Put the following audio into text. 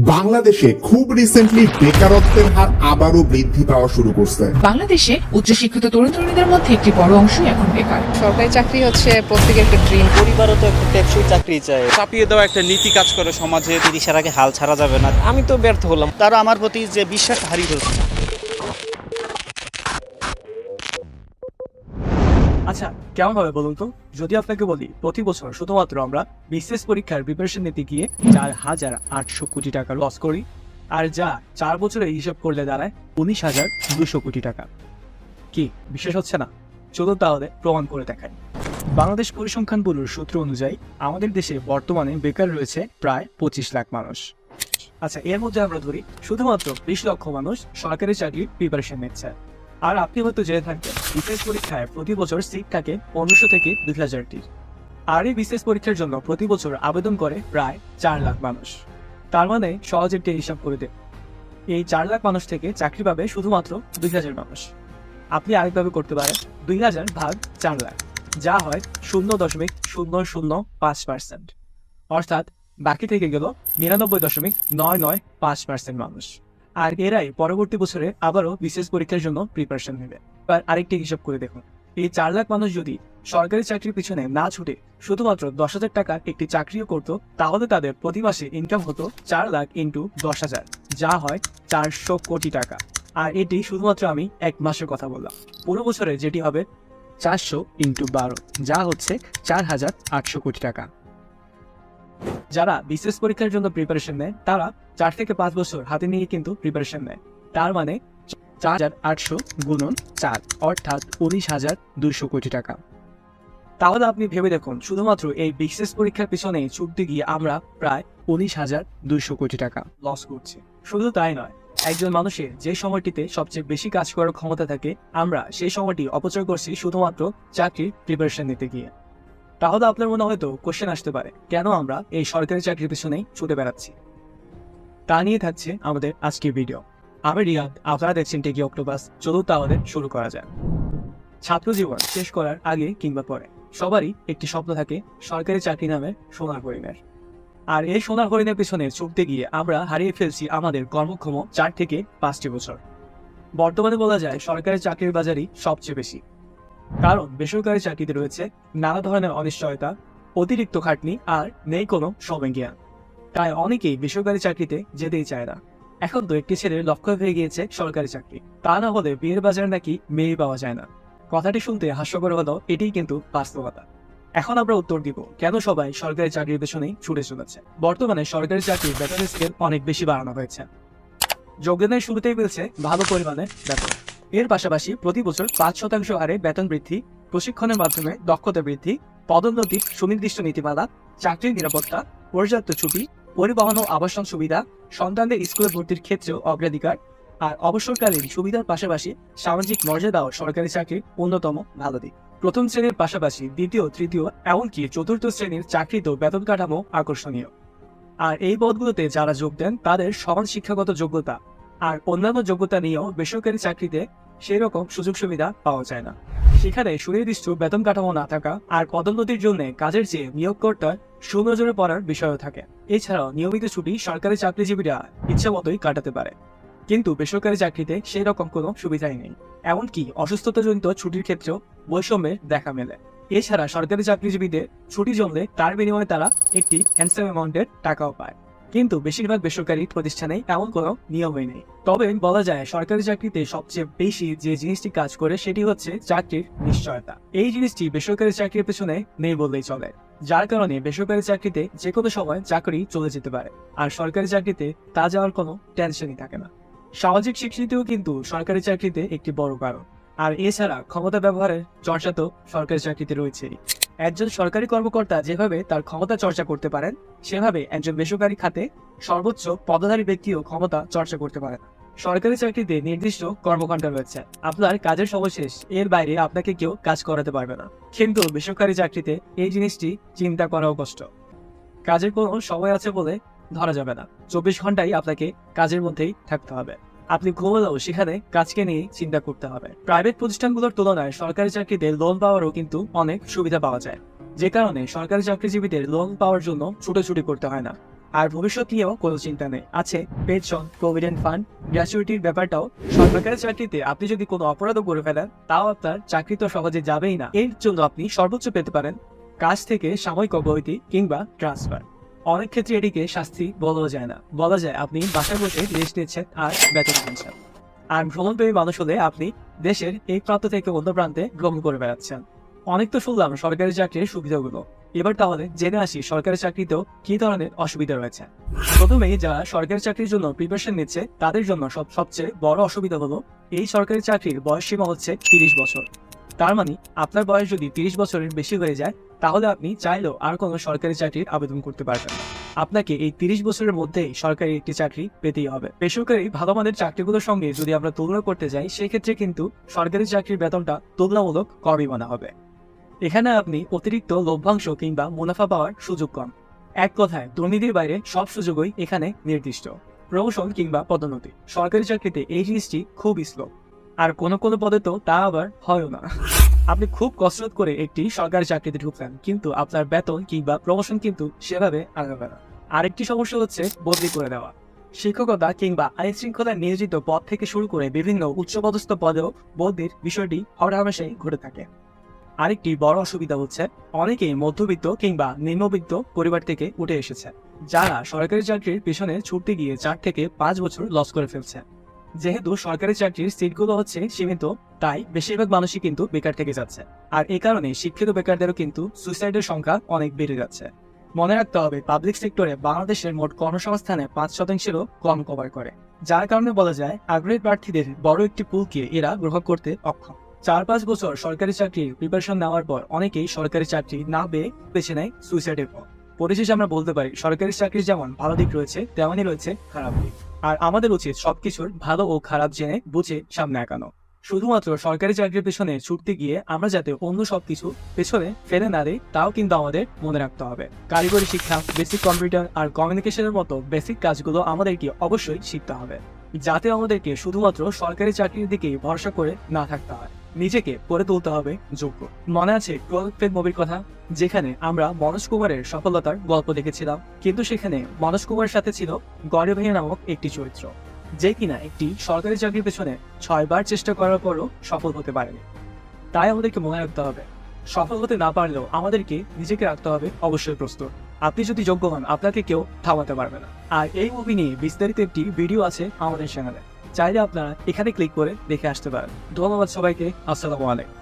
বাংলাদেশে খুব রিসেন্টলি বেকারত্বের হার আবারও বৃদ্ধি পাওয়া শুরু করছে। বাংলাদেশে উচ্চশিক্ষিত তরুণ তরুণীদের মধ্যে একটি বড় অংশই এখন বেকার। সরকারি চাকরি হচ্ছে প্রত্যেকের একটা ড্রিম। পরিবারও তো একটা টেকসই চাকরি চায়। চাপিয়ে দেওয়া একটা নীতি কাজ করে সমাজে। তিরিশের আগে হাল ছাড়া যাবে না। আমি তো ব্যর্থ হলাম। তারা আমার প্রতি যে বিশ্বাস হারিয়ে ফেলছে। আচ্ছা, কেমন হবে বলুন তো যদি আপনাকে বলি প্রতি বছর শুধুমাত্র আমরা বিসিএস পরীক্ষার প্রিপারেশন নিতে গিয়ে 4,800 কোটি টাকা লস করি, আর যা 4 বছরে হিসাব করলে দাঁড়ায় 19,200 কোটি টাকা। কি বিশ্বাস হচ্ছে না? চলুন তাহলে প্রমাণ করে দেখাই। বাংলাদেশ পরিসংখ্যান ব্যুরোর সূত্র অনুযায়ী আমাদের দেশে বর্তমানে বেকার রয়েছে প্রায় 25 লাখ মানুষ। আচ্ছা, এর মধ্যে আমরা ধরি শুধুমাত্র 20 লক্ষ মানুষ সরকারি চাকরির প্রিপারেশন নিচ্ছে। আর আপনি হয়তো জেনে থাকবেন বিসিএস পরীক্ষায় প্রতি বছর সিট থাকে 1500 থেকে 2000টি। আর এই বিসিএস পরীক্ষার জন্য প্রতি বছর আবেদন করে প্রায় 4 লাখ মানুষ। তার মানে সহজ একটি হিসাব করে দেন, এই 4 লাখ মানুষ থেকে চাকরি পাবে শুধুমাত্র 2000 মানুষ। আপনি আরেকভাবে করতে পারেন 2000 ভাগ 4 লাখ, যা হয় 0.0005%, অর্থাৎ বাকি থেকে গেল 99.995% মানুষ। আর এরাই পরবর্তী বছরে আবারও বিসিএস পরীক্ষার জন্য প্রিপারেশন নেবে। এবার আরেকটি হিসাব করে দেখুন, এই 4 লাখ মানুষ যদি সরকারি চাকরির পিছনে না ছুটে শুধুমাত্র 10,000 টাকার একটি চাকরিও করতো, তাহলে তাদের প্রতি মাসে ইনকাম হতো 4 লাখ ইন্টু 10,000, যা হয় 400 কোটি টাকা। আর এটি শুধুমাত্র আমি এক মাসের কথা বললাম। পুরো বছরে যেটি হবে 400 ইন্টু 12, যা হচ্ছে 4,800 কোটি টাকা। যারা বিসিএস পরীক্ষার জন্য প্রিপারেশন নেয় তারা 4 থেকে 5 বছর হাতে নিয়ে কিন্তু প্রিপারেশন নেয়। তার মানে 4,800 গুণন 4, অর্থাৎ 19,200 কোটি টাকা। তাহলে আপনি ভেবে দেখুন, শুধুমাত্র এই বিসিএস পরীক্ষার পিছনে ছুটতে গিয়ে আমরা প্রায় 19,200 কোটি টাকা লস করছি। শুধু তাই নয়, একজন মানুষের যে সময়টিতে সবচেয়ে বেশি কাজ করার ক্ষমতা থাকে, আমরা সেই সময়টি অপচয় করছি শুধুমাত্র চাকরির প্রিপারেশন নিতে গিয়ে। তাহলে আপনার মনে হয়তো কোশ্চেন আসতে পারে, কেন আমরা এই সরকারি চাকরির পিছনেই ছুটে বেড়াচ্ছি? তা নিয়ে থাকছে আমাদের আজকের ভিডিও। আমি রিয়াদ, আপনারা দেখছেন টেকি অক্টোপাস। চলুন তাহলে শুরু করা যাক। ছাত্র জীবন শেষ করার আগে কিংবা পরে সবারই একটি স্বপ্ন থাকে সরকারি চাকরি নামে সোনার হরিণের। আর এই সোনার হরিণের পিছনে ছুটতে গিয়ে আমরা হারিয়ে ফেলছি আমাদের কর্মক্ষম 4 থেকে 5টি বছর। বর্তমানে বলা যায় সরকারি চাকরির বাজারই সবচেয়ে বেশি, কারণ বেসরকারি চাকরিতে রয়েছে নানা ধরনের অনিশ্চয়তা, অতিরিক্ত খাটনি আর নেই কোনো সময় জ্ঞান। তাই অনেকেই বেসরকারি চাকরিতে যেতেই চায় না। এখন তো একটি ছেলের লক্ষ্য হয়ে গিয়েছে সরকারি চাকরি, তা না হলে বিয়ের বাজারে নাকি মেয়ে পাওয়া যায় না। কথাটি শুনতে হাস্যকর হলেও এটিই কিন্তু বাস্তবতা। এখন আমরা উত্তর দিব কেন সবাই সরকারি চাকরির পেছনেই ছুটে চলেছে। বর্তমানে সরকারি চাকরির বেতন স্কেল অনেক বেশি বাড়ানো হয়েছে। যোগদানের শুরুতেই মিলছে ভালো পরিমাণে বেতন। এর পাশাপাশি প্রতি বছর 5% হারে বেতন বৃদ্ধি, প্রশিক্ষণের মাধ্যমে দক্ষতা বৃদ্ধি, পদোন্নতির সুনির্দিষ্ট নীতিমালা, চাকরির নিরাপত্তা, পর্যাপ্ত ছুটি, পরিবহন ও আবাসন সুবিধা, সন্তানদের স্কুলে ভর্তির ক্ষেত্রেও অগ্রাধিকার, আর অবসরকালীন সুবিধার পাশাপাশি সামাজিক মর্যাদাও সরকারি চাকরির অন্যতম ভালো দিক। প্রথম শ্রেণীর পাশাপাশি দ্বিতীয়, তৃতীয়, এমনকি চতুর্থ শ্রেণীর চাকরিতেও বেতন কাঠামো আকর্ষণীয়। আর এই পদগুলোতে যারা যোগ দেন তাদের সমান শিক্ষাগত যোগ্যতা আর অন্যান্য যোগ্যতা নিয়েও বেসরকারি চাকরিতে সেই রকম সুযোগ সুবিধা পাওয়া যায় না। সেখানে সুনির্দিষ্ট বেতন কাঠামো না থাকা আর পদোন্নতির জন্য কাজের চেয়ে নিয়োগকর্তার সুনজরে পড়ার বিষয়ও থাকে। এছাড়াও নিয়মিত ছুটি সরকারি চাকরিজীবীরা ইচ্ছা মতোই কাটাতে পারে, কিন্তু বেসরকারি চাকরিতে সেই রকম কোনো সুবিধাই নেই। এমনকি অসুস্থতাজনিত ছুটির ক্ষেত্রেও বৈষম্যের দেখা মেলে। এছাড়া সরকারি চাকরিজীবীদের ছুটি জমলে তার বিনিময়ে তারা একটি হ্যান্ডসাম অ্যামাউন্টের টাকাও পায়, কিন্তু বেশিরভাগ বেসরকারি প্রতিষ্ঠানেই এমন কোনো নিয়মই নেই। তবে বলা যায় সরকারি চাকরিতে সবচেয়ে বেশি যে জিনিসটি কাজ করে সেটি হচ্ছে চাকরির নিশ্চয়তা। এই জিনিসটি বেসরকারি চাকরির পেছনে নেই বললেই চলে, যার কারণে বেসরকারি চাকরিতে যে কোনো সময় চাকরি চলে যেতে পারে, আর সরকারি চাকরিতে তা যাওয়ার কোনো টেনশনই থাকে না। সামাজিক স্বীকৃতিও কিন্তু সরকারি চাকরিতে একটি বড় কারণ। আর এছাড়া ক্ষমতা ব্যবহারের চর্চা তো সরকারি চাকরিতে রয়েছেই। একজন সরকারি কর্মকর্তা যেভাবে তার ক্ষমতা চর্চা করতে পারেন, সেভাবে একজন বেসরকারি খাতে সর্বোচ্চ পদধারী ব্যক্তিও ক্ষমতা চর্চা করতে পারেন। সরকারি চাকরিতে নির্দিষ্ট কর্মঘণ্টা রয়েছে, আপনার কাজের সময় শেষ, এর বাইরে আপনাকে কেউ কাজ করাতে পারবে না। কিন্তু বেসরকারি চাকরিতে এই জিনিসটি চিন্তা করাও কষ্ট। কাজের কোনো সময় আছে বলে ধরা যাবে না, 24 ঘন্টাই আপনাকে কাজের মধ্যেই থাকতে হবে। আপনি ঘুমালেও সেখানে কাজকে নিয়ে চিন্তা করতে হবে। প্রাইভেট প্রতিষ্ঠানগুলোর তুলনায় সরকারি চাকরিতে লোন পাওয়ারও কিন্তু অনেক সুবিধা পাওয়া যায়, যে কারণে সরকারি চাকরিজীবীদের লোন পাওয়ার জন্য ছুটোছুটি করতে হয় না। আর ভবিষ্যৎ নিয়েও কোনো চিন্তা নেই। আছে পেনশন, প্রভিডেন্ট ফান্ড, গ্র্যাচুইটির ব্যাপারটাও। সরকারি চাকরিতে আপনি যদি কোনো অপরাধও করে ফেলেন, তাও আপনার চাকরি তো সহজে যাবেই না। এর জন্য আপনি সর্বোচ্চ পেতে পারেন কাজ থেকে সাময়িক অব্যাহতি কিংবা ট্রান্সফার। অনেক ক্ষেত্রে এটিকে শাস্তি বলা যায় না, বলা যায় আপনি বাসায় বসে রেস্ট নিচ্ছেন আর বেতন পেয়েছেন। আর ভ্রমণপ্রেমী মানুষ হলে আপনি দেশের এই প্রান্ত থেকে অন্য প্রান্তে ভ্রমণ করে বেড়াচ্ছেন। অনেক তো শুনলাম সরকারি চাকরির সুবিধাগুলো, এবার তাহলে জেনে আসি সরকারি চাকরিতেও কি ধরনের অসুবিধা রয়েছে। প্রথমেই যারা সরকারি চাকরির জন্য প্রিপারেশন নিচ্ছে তাদের জন্য সবচেয়ে বড় অসুবিধা হলো এই সরকারি চাকরির বয়স সীমা হচ্ছে 30 বছর। তার মানে আপনার বয়স যদি 30 বছরের বেশি হয়ে যায়, তাহলে আপনি চাইলেও আর কোনো সরকারি চাকরির আবেদন করতে পারবেন না। আপনাকে এই 30 বছরের মধ্যেই সরকারি একটি চাকরি পেতেই হবে। বেসরকারি ভালো মানের চাকরিগুলোর সঙ্গে যদি আমরা তুলনা করতে যাই, সেক্ষেত্রে কিন্তু সরকারি চাকরির বেতনটা তুলনামূলক কমই মনে হবে। এখানে আপনি অতিরিক্ত লভ্যাংশ কিংবা মুনাফা পাওয়ার সুযোগ কম। এক কথায় দুর্নীতির বাইরে সব সুযোগই এখানে নির্দিষ্ট। প্রমোশন কিংবা পদোন্নতি সরকারি চাকরিতে এই জিনিসটি খুব স্লো, আর কোনো কোনো পদে তো তা আবার হয়ও না। আপনি খুব কসরত করে একটি সরকারি চাকরিতে ঢুকলেন, কিন্তু আপনার বেতন কিংবা প্রমোশন কিন্তু সেভাবে আগাবে না। আরেকটি সমস্যা হচ্ছে বদলি করে দেওয়া। শিক্ষকতা কিংবা আইন শৃঙ্খলায় নিয়োজিত পদ থেকে শুরু করে বিভিন্ন উচ্চপদস্থ পদেও বদলির বিষয়টি হরহামেশাই ঘটে থাকে। আরেকটি বড় অসুবিধা হচ্ছে অনেকেই মধ্যবিত্ত কিংবা নিম্নবিত্ত পরিবার থেকে উঠে এসেছে, যারা সরকারি চাকরির পিছনে ছুটতে গিয়ে 4 থেকে 5 বছর লস করে ফেলছে। যেহেতু সরকারি চাকরির সিটগুলো হচ্ছে সীমিত, তাই বেশিরভাগ মানুষই কিন্তু বেকার থেকে যাচ্ছে। আর এই কারণে শিক্ষিত বেকারদেরও কিন্তু সুইসাইডের সংখ্যা অনেক বেড়ে যাচ্ছে। মনে রাখতে হবে পাবলিক সেক্টরে বাংলাদেশের মোট কর্মসংস্থানে 5%-এরও কম কভার করে, যার কারণে বলা যায় আগ্রহী প্রার্থীদের বড় একটি পুলকে এরা গ্রহণ করতে অক্ষম। 4-5 বছর সরকারি চাকরির প্রিপারেশন নেওয়ার পর অনেকেই সরকারি চাকরি না পেয়ে বেছে নেয় সুইসাইডের পথ। পরিশেষে আমরা বলতে পারি সরকারি চাকরির যেমন ভালো দিক রয়েছে, তেমনই রয়েছে খারাপ দিক। আর আমাদের উচিত সবকিছুর ভালো ও খারাপ জেনে বুঝে সামনে আগানো। শুধুমাত্র সরকারি চাকরির পেছনে ছুটতে গিয়ে আমরা যাতে অন্য সবকিছু পেছনে ফেলে না দিই, তাও কিন্তু আমাদের মনে রাখতে হবে। কারিগরি শিক্ষা, বেসিক কম্পিউটার আর কমিউনিকেশনের মতো বেসিক কাজগুলো আমাদেরকে অবশ্যই শিখতে হবে, যাতে আমাদেরকে শুধুমাত্র সরকারি চাকরির দিকেই ভরসা করে না থাকতে হয়। নিজেকে করে তুলতে হবে যোগ্য। মনে আছে প্রোডাক্ট মুভির কথা, যেখানে আমরা মনোজ কুমারের সফলতার গল্প দেখেছিলাম, কিন্তু সেখানে মনোজ কুমারের সাথে ছিল গৌরী ভাইয়া নামক একটি চরিত্র, যে কিনা একটি সরকারি চাকরির পেছনে 6 বার চেষ্টা করার পরও সফল হতে পারেনি। তাই আমাদেরকে মনে রাখতে হবে সফল হতে না পারলেও আমাদেরকে নিজেকে রাখতে হবে অবশ্যই প্রস্তুত। আপনি যদি যোগ্য হন, আপনাকে কেউ থামাতে পারবে না। আর এই মুভি নিয়ে বিস্তারিত একটি ভিডিও আছে আমাদের চ্যানেলে, চাইলে আপনারা এখানে ক্লিক করে দেখে আসতে পারেন। ধন্যবাদ সবাইকে। আসসালামু আলাইকুম।